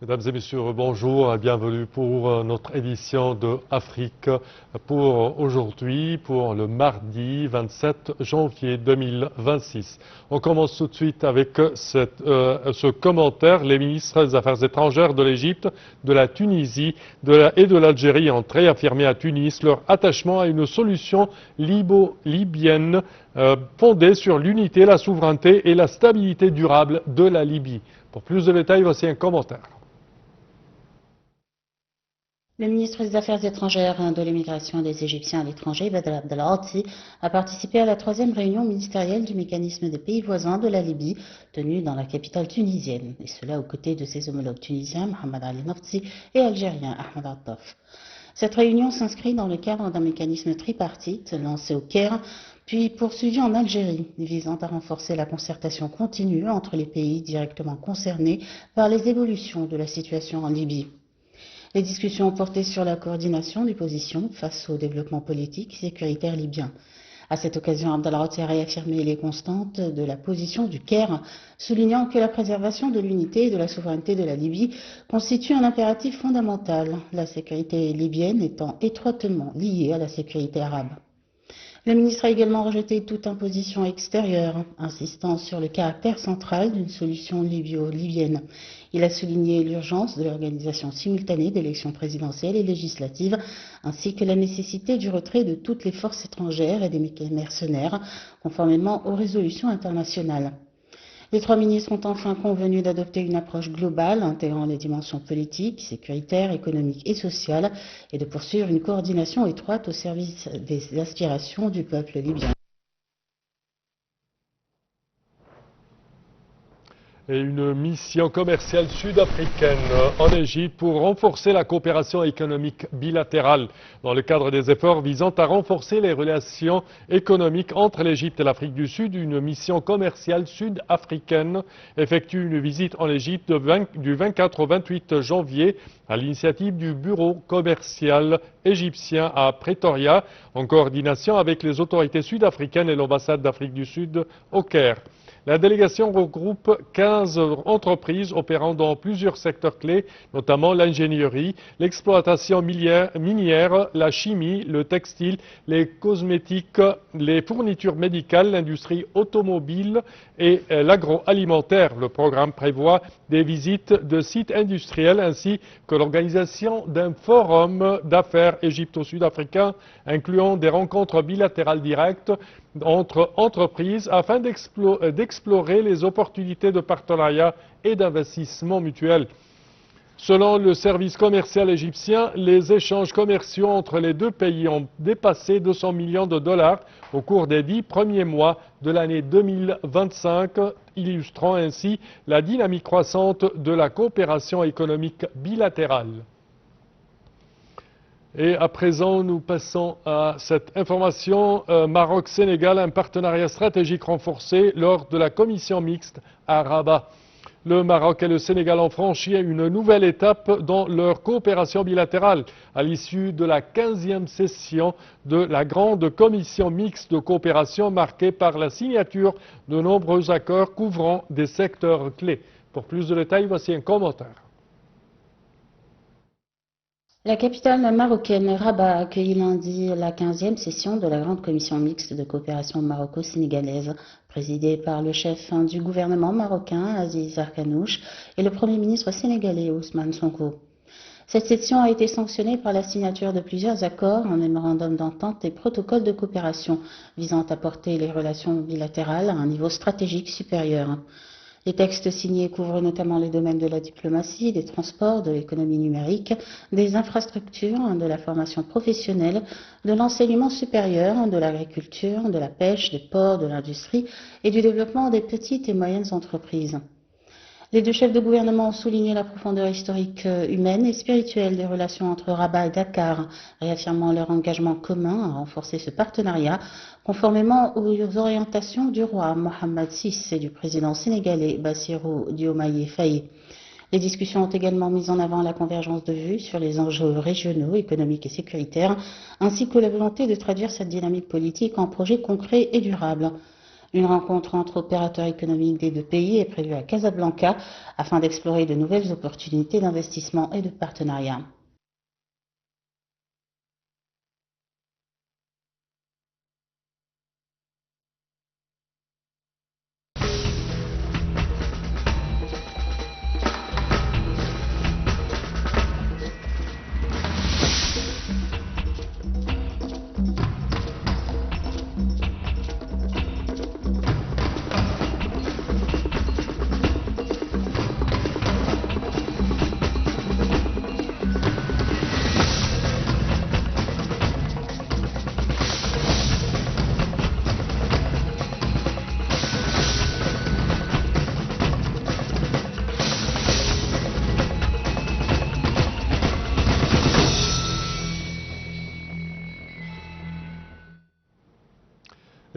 Mesdames et messieurs, bonjour et bienvenue pour notre édition de Afrique pour aujourd'hui, pour le mardi 27 janvier 2026. On commence tout de suite avec ce commentaire. Les ministres des Affaires étrangères de l'Égypte, de la Tunisie et de l'Algérie ont réaffirmé à Tunis leur attachement à une solution libyenne fondée sur l'unité, la souveraineté et la stabilité durable de la Libye. Pour plus de détails, voici un commentaire. Le ministre des Affaires étrangères, de l'immigration et des Égyptiens à l'étranger, Badr Abdelghati, a participé à la 3e réunion ministérielle du mécanisme des pays voisins de la Libye, tenue dans la capitale tunisienne, et cela aux côtés de ses homologues tunisiens, Mohamed Ali Nafti, et algériens, Ahmed Attaf. Cette réunion s'inscrit dans le cadre d'un mécanisme tripartite lancé au Caire, puis poursuivi en Algérie, visant à renforcer la concertation continue entre les pays directement concernés par les évolutions de la situation en Libye. Les discussions ont porté sur la coordination des positions face au développement politique et sécuritaire libyen. À cette occasion, Abdelghati a réaffirmé les constantes de la position du Caire, soulignant que la préservation de l'unité et de la souveraineté de la Libye constitue un impératif fondamental, la sécurité libyenne étant étroitement liée à la sécurité arabe. Le ministre a également rejeté toute imposition extérieure, insistant sur le caractère central d'une solution libyo-libyenne. Il a souligné l'urgence de l'organisation simultanée d'élections présidentielles et législatives, ainsi que la nécessité du retrait de toutes les forces étrangères et des mercenaires, conformément aux résolutions internationales. Les 3 ministres ont enfin convenu d'adopter une approche globale intégrant les dimensions politiques, sécuritaires, économiques et sociales et de poursuivre une coordination étroite au service des aspirations du peuple libyen. Et une mission commerciale sud-africaine en Égypte pour renforcer la coopération économique bilatérale dans le cadre des efforts visant à renforcer les relations économiques entre l'Égypte et l'Afrique du Sud. Une mission commerciale sud-africaine effectue une visite en Égypte du 24 au 28 janvier à l'initiative du bureau commercial égyptien à Pretoria en coordination avec les autorités sud-africaines et l'ambassade d'Afrique du Sud au Caire. La délégation regroupe 15 entreprises opérant dans plusieurs secteurs clés, notamment l'ingénierie, l'exploitation minière, la chimie, le textile, les cosmétiques, les fournitures médicales, l'industrie automobile et l'agroalimentaire. Le programme prévoit des visites de sites industriels ainsi que l'organisation d'un forum d'affaires égypto-sud-africain incluant des rencontres bilatérales directes entre entreprises afin d'explorer les opportunités de partenariat et d'investissement mutuel. Selon le service commercial égyptien, les échanges commerciaux entre les deux pays ont dépassé 200 millions de dollars au cours des 10 premiers mois de l'année 2025, illustrant ainsi la dynamique croissante de la coopération économique bilatérale. Et à présent, nous passons à cette information. Maroc-Sénégal, un partenariat stratégique renforcé lors de la commission mixte à Rabat. Le Maroc et le Sénégal ont franchi une nouvelle étape dans leur coopération bilatérale à l'issue de la 15e session de la grande commission mixte de coopération marquée par la signature de nombreux accords couvrant des secteurs clés. Pour plus de détails, voici un commentaire. La capitale marocaine Rabat a accueilli lundi la 15e session de la grande commission mixte de coopération maroco-sénégalaise, présidée par le chef du gouvernement marocain Aziz Arkanouch et le premier ministre sénégalais Ousmane Sonko. Cette session a été sanctionnée par la signature de plusieurs accords, un mémorandum d'entente et protocoles de coopération visant à porter les relations bilatérales à un niveau stratégique supérieur. Les textes signés couvrent notamment les domaines de la diplomatie, des transports, de l'économie numérique, des infrastructures, de la formation professionnelle, de l'enseignement supérieur, de l'agriculture, de la pêche, des ports, de l'industrie et du développement des petites et moyennes entreprises. Les deux chefs de gouvernement ont souligné la profondeur historique, humaine et spirituelle des relations entre Rabat et Dakar, réaffirmant leur engagement commun à renforcer ce partenariat, conformément aux orientations du roi Mohammed VI et du président sénégalais Bassirou Diomaye Faye. Les discussions ont également mis en avant la convergence de vues sur les enjeux régionaux, économiques et sécuritaires, ainsi que la volonté de traduire cette dynamique politique en projets concrets et durables. Une rencontre entre opérateurs économiques des deux pays est prévue à Casablanca afin d'explorer de nouvelles opportunités d'investissement et de partenariat.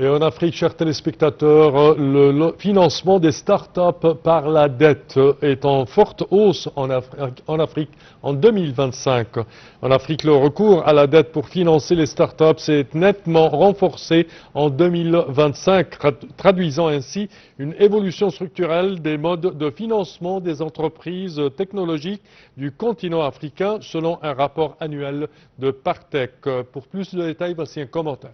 Et en Afrique, chers téléspectateurs, le financement des start-up par la dette est en forte hausse en Afrique en 2025. En Afrique, le recours à la dette pour financer les start-up s'est nettement renforcé en 2025, traduisant ainsi une évolution structurelle des modes de financement des entreprises technologiques du continent africain, selon un rapport annuel de Partech. Pour plus de détails, voici un commentaire.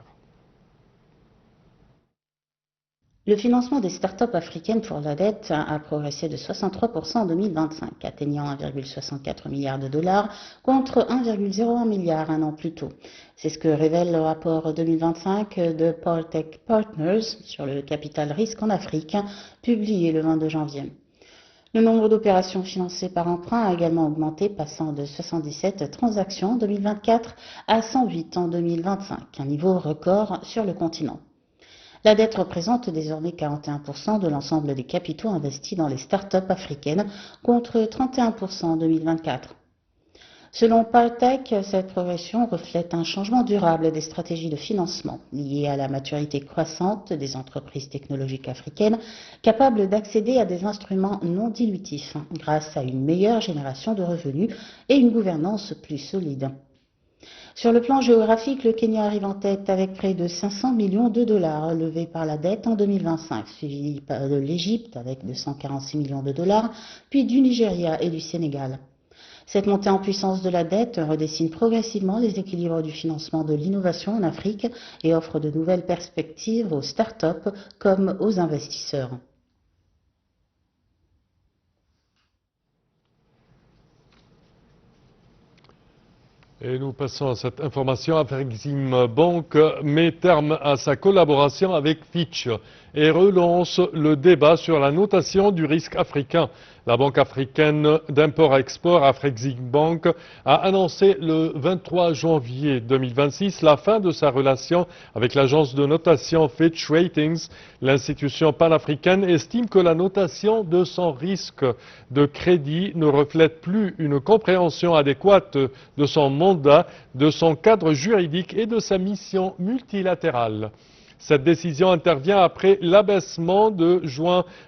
Le financement des start-up africaines pour la dette a progressé de 63% en 2025, atteignant 1,64 milliard de dollars contre 1,01 milliard un an plus tôt. C'est ce que révèle le rapport 2025 de Partech Partners sur le capital risque en Afrique, publié le 22 janvier. Le nombre d'opérations financées par emprunt a également augmenté, passant de 77 transactions en 2024 à 108 en 2025, un niveau record sur le continent. La dette représente désormais 41% de l'ensemble des capitaux investis dans les start-up africaines, contre 31% en 2024. Selon Partech, cette progression reflète un changement durable des stratégies de financement liées à la maturité croissante des entreprises technologiques africaines capables d'accéder à des instruments non dilutifs grâce à une meilleure génération de revenus et une gouvernance plus solide. Sur le plan géographique, le Kenya arrive en tête avec près de 500 millions de dollars levés par la dette en 2025, suivi de l'Égypte avec 246 millions de dollars, puis du Nigeria et du Sénégal. Cette montée en puissance de la dette redessine progressivement les équilibres du financement de l'innovation en Afrique et offre de nouvelles perspectives aux start-up comme aux investisseurs. Et nous passons à cette information. Afrexim Bank met terme à sa collaboration avec Fitch et relance le débat sur la notation du risque africain. La Banque africaine d'import-export, Afrexim Bank, a annoncé le 23 janvier 2026 la fin de sa relation avec l'agence de notation Fitch Ratings. L'institution panafricaine estime que la notation de son risque de crédit ne reflète plus une compréhension adéquate de son mandat, de son cadre juridique et de sa mission multilatérale. Cette décision intervient après l'abaissement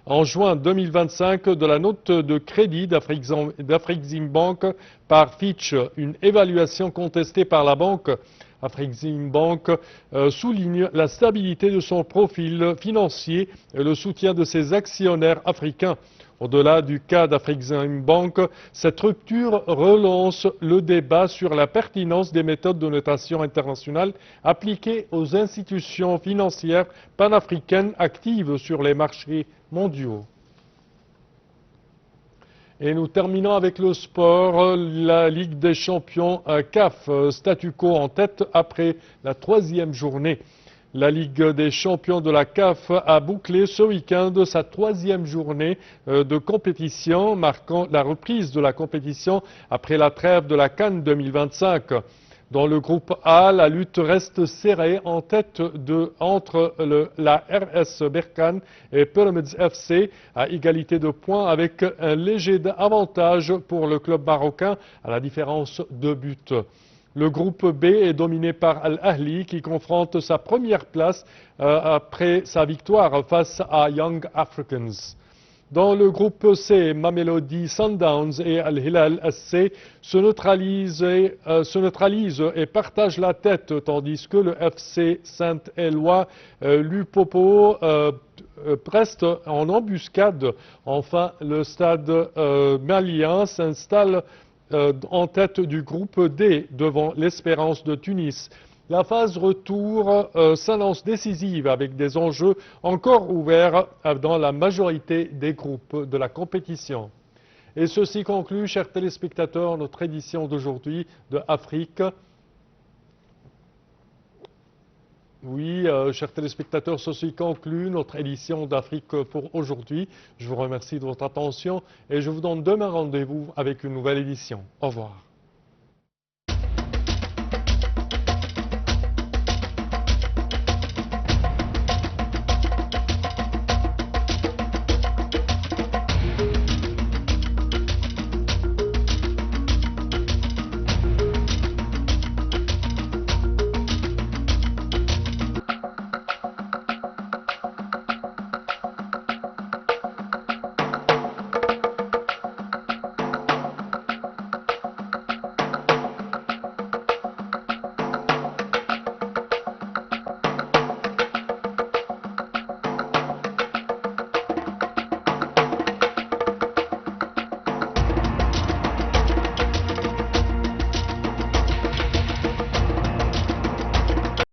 en juin 2025 de la note de crédit d'Afrexim Bank par Fitch, une évaluation contestée par la banque. Afrexim Bank souligne la stabilité de son profil financier et le soutien de ses actionnaires africains. Au-delà du cas d'Afrexim Bank, cette rupture relance le débat sur la pertinence des méthodes de notation internationale appliquées aux institutions financières panafricaines actives sur les marchés mondiaux. Et nous terminons avec le sport, la Ligue des champions CAF, statu quo en tête après la 3e journée. La Ligue des champions de la CAF a bouclé ce week-end sa 3e journée de compétition, marquant la reprise de la compétition après la trêve de la CAN 2025. Dans le groupe A, la lutte reste serrée en tête entre la RS Berkane et Pyramids FC à égalité de points avec un léger avantage pour le club marocain à la différence de buts. Le groupe B est dominé par Al-Ahli qui confronte sa première place après sa victoire face à Young Africans. Dans le groupe C, Mamelodi Sundowns et Al Hilal SC se neutralisent et partagent la tête, tandis que le FC Saint-Éloi Lupopo reste en embuscade. Enfin, le stade malien s'installe en tête du groupe D devant l'Espérance de Tunis. La phase retour s'annonce décisive avec des enjeux encore ouverts dans la majorité des groupes de la compétition. Et ceci conclut, chers téléspectateurs, notre édition d'aujourd'hui de Afrique. Oui, chers téléspectateurs, ceci conclut notre édition d'Afrique pour aujourd'hui. Je vous remercie de votre attention et je vous donne demain rendez-vous avec une nouvelle édition. Au revoir.